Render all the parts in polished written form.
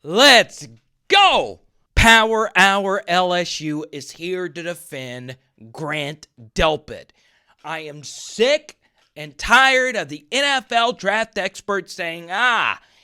Let's go! Power Hour LSU is here to defend Grant Delpit. I am sick and tired of the NFL draft experts saying,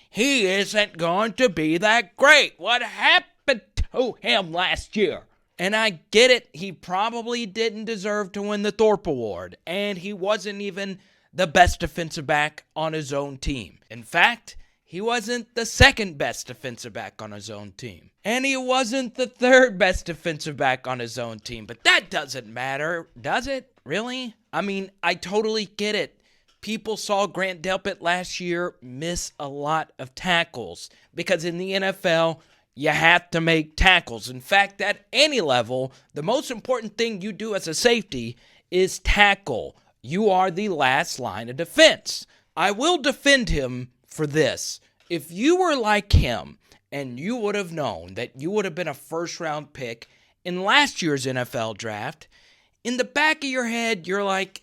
he isn't going to be that great. What happened to him last year? And I get it, he probably didn't deserve to win the Thorpe Award, and he wasn't even the best defensive back on his own team. In fact, he wasn't the second best defensive back on his own team. And he wasn't the third best defensive back on his own team. But that doesn't matter, does it? Really? I mean, I totally get it. People saw Grant Delpit last year miss a lot of tackles because in the NFL, you have to make tackles. In fact, at any level, the most important thing you do as a safety is tackle. You are the last line of defense. I will defend him for this. If you were like him and you would have known that you would have been a first-round pick in last year's NFL draft, in the back of your head, you're like,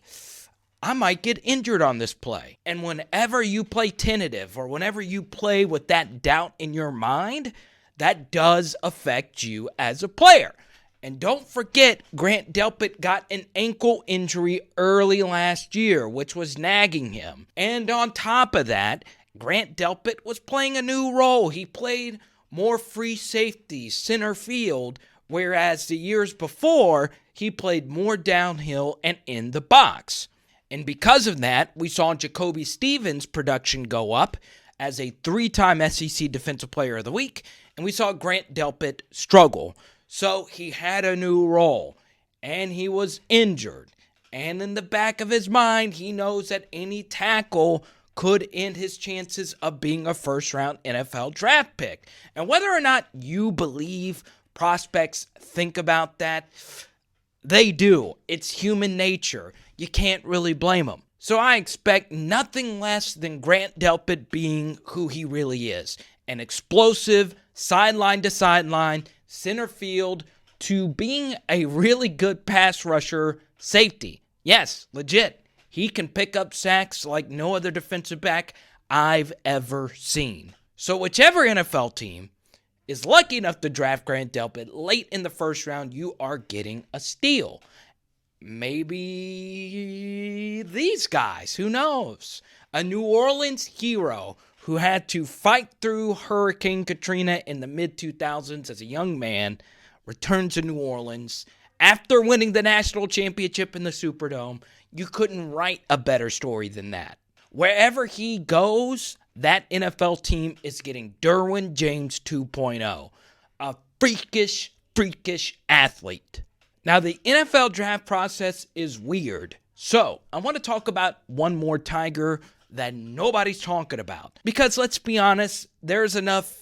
I might get injured on this play. And whenever you play tentative or whenever you play with that doubt in your mind, that does affect you as a player. And don't forget, Grant Delpit got an ankle injury early last year, which was nagging him. And on top of that, Grant Delpit was playing a new role. He played more free safety, center field, whereas the years before, he played more downhill and in the box. And because of that, we saw Jacoby Stevens' production go up as a 3-time SEC Defensive Player of the Week, and we saw Grant Delpit struggle. So he had a new role, and he was injured. And in the back of his mind, he knows that any tackle could end his chances of being a first-round NFL draft pick. And whether or not you believe prospects think about that, they do. It's human nature. You can't really blame them. So I expect nothing less than Grant Delpit being who he really is. An explosive, sideline to sideline, center field, to being a really good pass rusher safety. Yes, legit. He can pick up sacks like no other defensive back I've ever seen. So whichever NFL team is lucky enough to draft Grant Delpit late in the first round, you are getting a steal. Maybe these guys, who knows? A New Orleans hero who had to fight through Hurricane Katrina in the mid-2000s as a young man, returns to New Orleans after winning the national championship in the Superdome. You couldn't write a better story than that. Wherever he goes, that NFL team is getting Derwin James 2.0, a freakish athlete. Now, the NFL draft process is weird, so I want to talk about one more Tiger that nobody's talking about. Because let's be honest, there's enough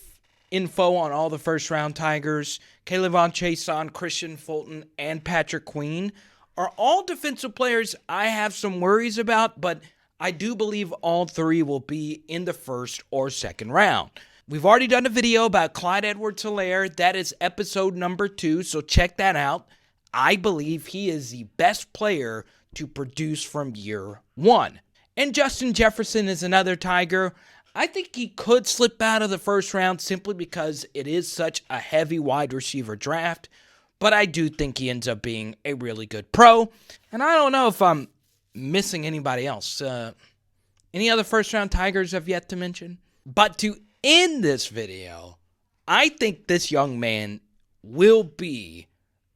info on all the first-round Tigers. K'Lavon Chaisson, Kristian, Fulton, and Patrick Queen are all defensive players I have some worries about, but I do believe all three will be in the first or second round. We've already done a video about Clyde Edwards-Helaire. That is episode number 2, so check that out. I believe he is the best player to produce from year 1. And Justin Jefferson is another Tiger. I think he could slip out of the first round simply because it is such a heavy wide receiver draft. But I do think he ends up being a really good pro. And I don't know if I'm missing anybody else. Any other first-round Tigers I've yet to mention? But to end this video, I think this young man will be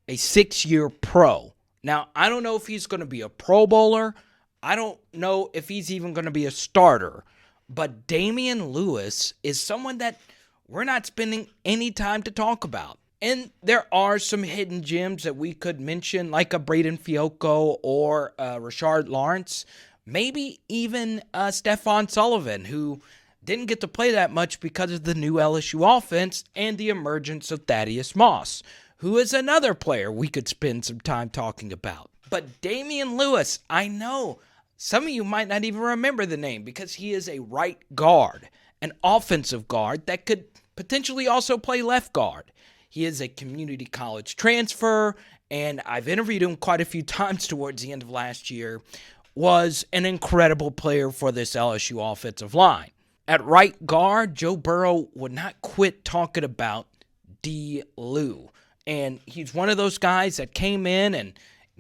a 6-year pro. Now, I don't know if he's going to be a Pro Bowler. I don't know if he's even going to be a starter. But Damien Lewis is someone that we're not spending any time to talk about. And there are some hidden gems that we could mention, like a Brieden Fehoko or Rashard Lawrence. Maybe even Stephon Sullivan, who didn't get to play that much because of the new LSU offense and the emergence of Thaddeus Moss, who is another player we could spend some time talking about. But Damien Lewis, I know some of you might not even remember the name because he is a right guard, an offensive guard that could potentially also play left guard. He is a community college transfer, and I've interviewed him quite a few times towards the end of last year, was an incredible player for this LSU offensive line. At right guard, Joe Burrow would not quit talking about D. Lou. And he's one of those guys that came in and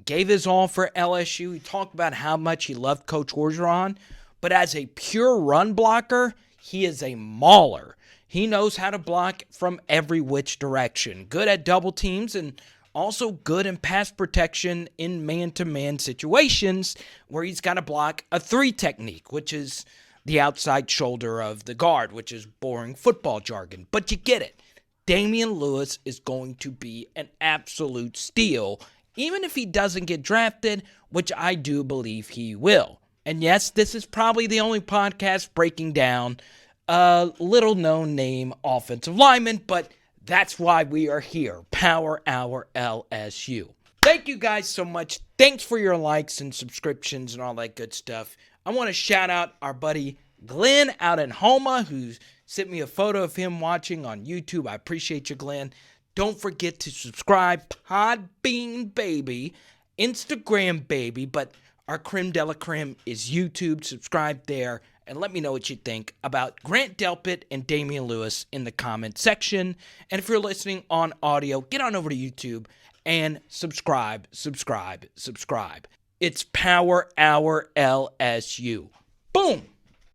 gave his all for LSU. He talked about how much he loved Coach Orgeron. But as a pure run blocker, he is a mauler. He knows how to block from every which direction. Good at double teams and also good in pass protection in man-to-man situations where he's got to block a 3 technique, which is the outside shoulder of the guard, which is boring football jargon. But you get it. Damien Lewis is going to be an absolute steal, even if he doesn't get drafted, which I do believe he will. And yes, this is probably the only podcast breaking down a little-known name offensive lineman, but that's why we are here, Power Hour LSU. Thank you guys so much. Thanks for your likes and subscriptions and all that good stuff. I want to shout out our buddy Glenn out in Homa, who sent me a photo of him watching on YouTube. I appreciate you, Glenn. Don't forget to subscribe. Podbean, baby. Instagram, baby. But our creme de la creme is YouTube. Subscribe there. And let me know what you think about Grant Delpit and Damien Lewis in the comment section. And if you're listening on audio, get on over to YouTube and subscribe. It's Power Hour LSU. Boom!